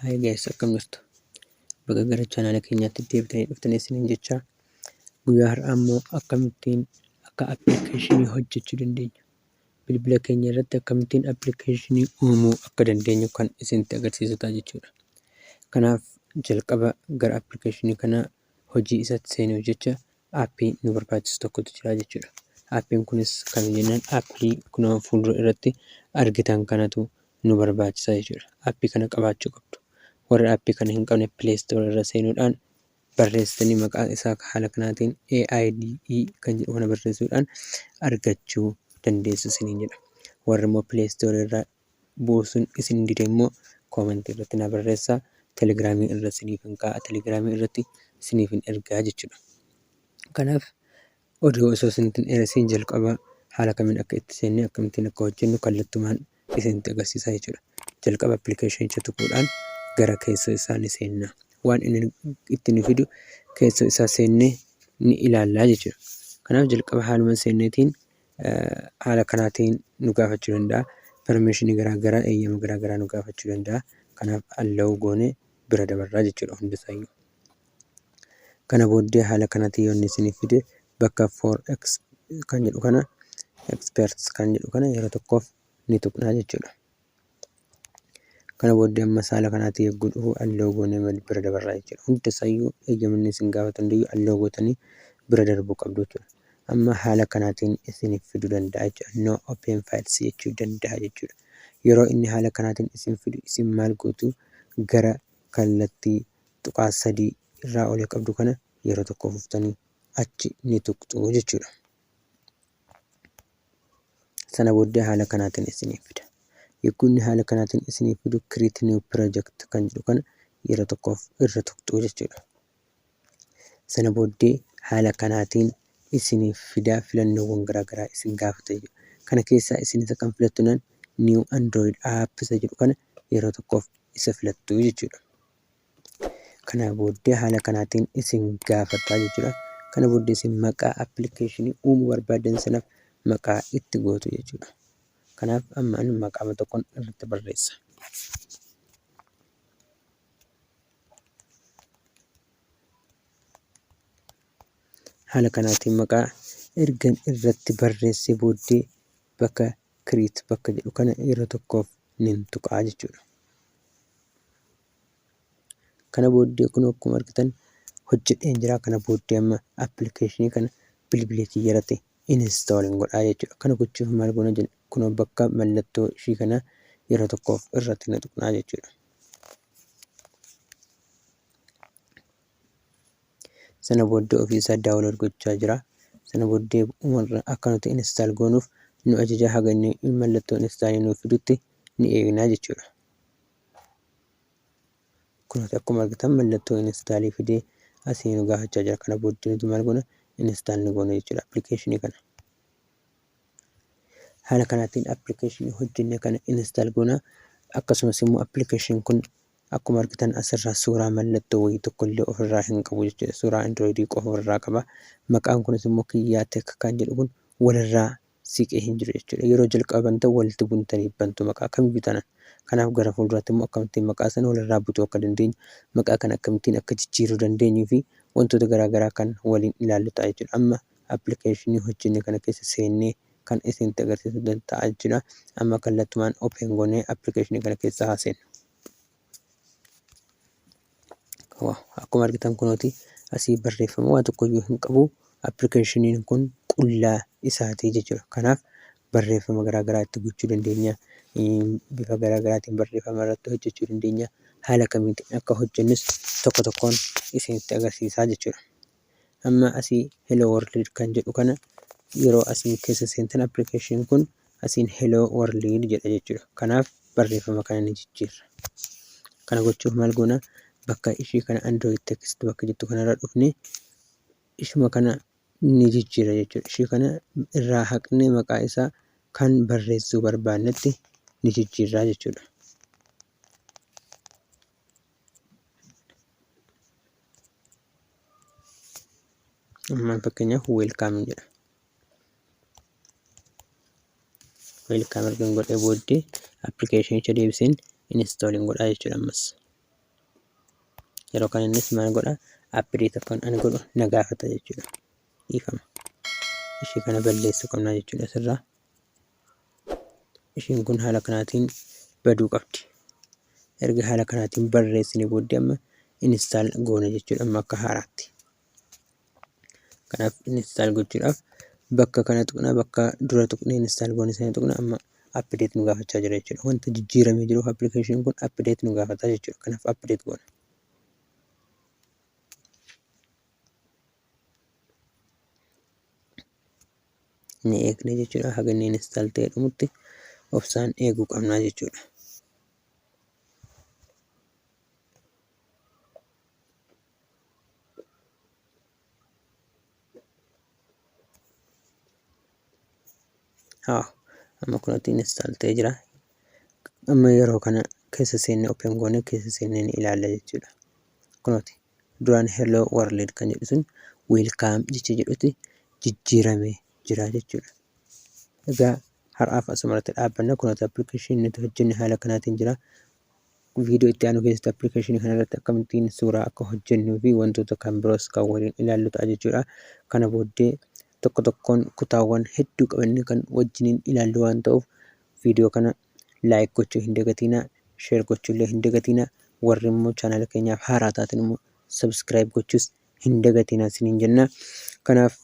Hai guys, akkam jirtu? Bakka gara chaanaala keenyaatti deebitanii dhuftanii isiniin jechaa guyyaa har'aa immoo akkamittiin akka appilikeeshinii hojjechuu dandeenya, bilbila keenya irratti akkamittiin appilikeeshinii uumuu akka dandeenyu kan isinitti agarsiisaa jechuudha. Kanaaf jalqaba gara appilikeeshinii kanaa hojii isaatti seenuuf jecha aappii nu barbaachisu tokkotu jira jechuudha. Aappiin kunis kan jennaan aappii kunoo fuuldura irratti argitan kanatu nu barbaachisa jechuudha. Aappii kana qabaachuu qabdu. Warri aappii kana hin qabne Play Store irra seenuudhaan barreessitanii maqaa isaa haala kanaatiin AIDE kan jedhu kana barreessuudhaan argachuu dandeessu isiniin jedha. Warri immoo Play Store irraa buusuun isin dide immoo koomentii irratti na barreessaa. Telegiraamii irra isiniif hin kaa'a. Telegiraamii irratti isiniif hin ergaa jechuudha. Kanaaf oduu osoo isin jalqaba haala kamiin akka itti seennee akkamittiin akka hojjennu kallattumaan isinitti agarsiisaa jechuudha. Jalqaba appilikeeshinicha tuquudhaan gara keessoo isaa ni seenna. Waan inni itti nu fidu keessoo isaa seennee ni ilaallaa jechuudha. Kanaaf jalqaba haaluma seenneetiin haala kanaatiin nu gaafachuu danda'a. Permishinii garaagaraa, eeyyama garaagaraa nu gaafachuu danda'a. Kanaaf allow goonee bira dabarraa jechuudha hundisaayyuu. Kana booddee haala kanaatiin yoo inni isiniif fide bakka forex kan jedhu kana experts kan jedhu kana yeroo tokkoof ni tuqnaa jechuudha. Kana booddee ammas haala kanaatiin yeroo dhufu allow goonee bira dabarraa jechuudha. Hundisaayyuu eeyyamni isin gaafatu hundiyyuu allow gootanii bira darbuu qabdu jechuudha. Amma haala kanaatiin isiniif fiduu danda'a jechuudha. No open files jechuu danda'a jechuudha. Yeroo inni haala kanaatiin isin fidu isin maal gootu gara kallattii tuqaa 3 irraa olee qabdu kana yeroo tokko fuftanii achi ni tuqxu jechuudha. Sana booddee haala kanaatiin isiniif fida. Yeroo inni haala kanaatiin isiniif fidu create new project kan jedhu kana yeroo tokkoof irra tuqxu jechuudha. Sana booddee haala kanaatiin isiniif fidaa filannoowwan garaagaraa isin gaafata jechuudha. Kana keessaa isin isa kan filattunan new android app isa jedhu kana yeroo tokkoof isa filattu jechuudha. Kana booddee haala kanaatiin isin gaafataa jechuudha. Kana booddee isin maqaa appilikeeshinii uumuu barbaadan sanaaf maqaa itti gootu jechuudha. Kanaaf amma ani maqaa tokkoon irratti barreessa. Haala kanaatiin maqaa ergan irratti barreessee booddee bakka create bakka jedhu kana yeroo tokkoof nin tuqaa jechuudha. Kana booddee kun akkuma argitan hojjedheen jira. Kana booddee amma appilikeeshinii kana bilbila kiyya irratti install godhaa jechuudha. Kana gochuuf maal goona jenna? Kun bakka mallattoo ishii kana yeroo tokkoof irratti ni tuqnaa jechuudha. Sana booddee ofii isaa daawunlood gochaa jira. Sana booddee akka nuti install goonuuf nu ajaja haga inni mallattoo install nuuf fidutti ni eegnaa jechuudha. Kunis akkuma argitan mallattoo install fidee asii nu gaafachaa jira. Kana booddee nuti maal goona? Install ni goona jechuudha appilikeeshinii kana. Haala kanaatiin appilikeeshinii hojjennee kana install goona. Akkasumas immoo appilikeeshiniin kun akkuma argitan asirraa suuraa mallattoo wayii tokkollee ofirraa hin qabu jechuudha. Suuraa androidii qofa ofirraa qaba. Maqaan kunis immoo Kiyyaa Tech kan jedhu kun walirraa siqee hin jiru jechuudha. Yeroo jalqaban ta'u walitti buntanii bantu maqaa kam bitanan. Kanaaf gara fuulduraatti immoo akkamittiin maqaa sana walirraa butuu akka dandeenyu, maqaa kana akkamittiin akka jijjiiruu dandeenyuu fi wantoota garaagaraa kan waliin ilaallu ta'a jechuudha. Amma appilikeeshinii hojjenne kana keessa seennee kan isinitti agarsiisuu danda'a jechuudha. Amma kallattumaan open goonee appilikeeshinii kana keessa haa seennu. Akkuma argitan kunooti asii barreeffama waa tokkoyyuu hin qabu. Appilikeeshiniin kun qullaa isaatii jechuudha. Kanaaf barreeffama garaagaraa itti gochuu dandeenya. Bifa garaagaraatiin barreeffama irratti hojjechuu dandeenya. Haala kamiitiin akka hojjennus tokko tokkoon isinitti agarsiisaa jechuudha. Amma asii hello world kan jedhu kana yeroo asii keessa seentan appilikeeshiniin kun asiin hello world jedha jechuudha. Kanaaf barreeffama kana ni jijjiirra. Kana gochuuf maal goona? Bakka ishii kana android text bakka jettu kanarra dhufne ishuma kana ni jijjiirra jechuudha. Ishii kana irraa haqnee maqaa isaa kan barreessuu barbaannetti ni jijjiirraa jechuudha. Amma fakkeenyaaf welcome jedha. Welcome ergan godhee booddee appilikeeshinicha deebiseen install godhaa jechuudha ammas. yeroo kana innis maal godha update akkan ani godhu na gaafata jechuudha. Ifama ishee kana balleessuu qabna jechuudha asirraa. Ishiin kun haala kanaatiin baduu qabdi. Erga haala kanaatiin barreessine booddee amma install goona jechuudha amma akka haaraatti. Kanaaf install gochuudhaaf bakka kana tuqna, bakka dura tuqne install goone sana tuqna, amma update nu gaafachaa jira jechuudha. Wanta jijjiiramee jiruuf application kun update nu gaafata jechuudha. Kanaaf update goona. Ni eegne jechuudha. Haga inni install ta'ee dhumutti obsaan eeguu qabna jechuudha. Amma kunatti install ta'ee jira. Amma yeroo kana keessa seenne open goone keessa seenne ni ilaalla jechuudha. Kunatti duraan hello world kan jedhu sun welcome jecha jedhutti jijjiiramee jira jechuudha. Egaa har'aaf asumarratti dhaabbanna. Kunatti application nuti hojjenne haala kanaatiin jira. Viidiyoo itti aanu keessatti application kanarratti akkamittiin suuraa akka hojjennuu fi wantoota kan biroos kan waliin ilaallu ta'a jechuudha. Kana booddee tokko tokkoon kutaawwan hedduu qabanne kan wajjiniin ilaallu waan ta'uuf viidiyoo kana like gochuu hin dagatinaa, share gochuullee hin dagatinaa. Warri immoo channel keenyaaf haaraa taatan immoo subscribe gochuus hin dagatinaa isiniin jenna. Kanaaf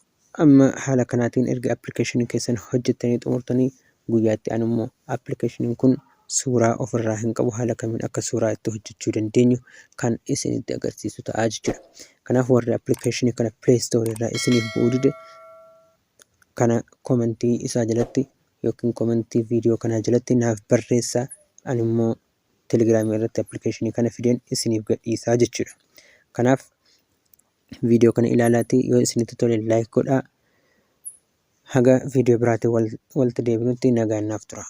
amma haala kanaatiin erga application keessan hojjettanii xumurtanii guyyaatti aanu immoo application kun suuraa ofirraa hin qabu, haala kamiin akka suuraa itti hojjechuu dandeenyu kan isinitti agarsiisu ta'a jechuudha. Kanaaf warri application kana Play Store irraa isiniif bu'uu dide kana komentii isaa jalatti yookiin komentii viidiyoo kanaa jalatti naaf barreessaa. Ani immoo telegiraamii irratti application kana fideen isiniif gadhiisaa jechuudha. Kanaaf viidiyoo kana ilaalaati, yoo isinitti tole like godhaa. Haga viidiyoo biraatiin walitti deebinutti nagaan naaf tura.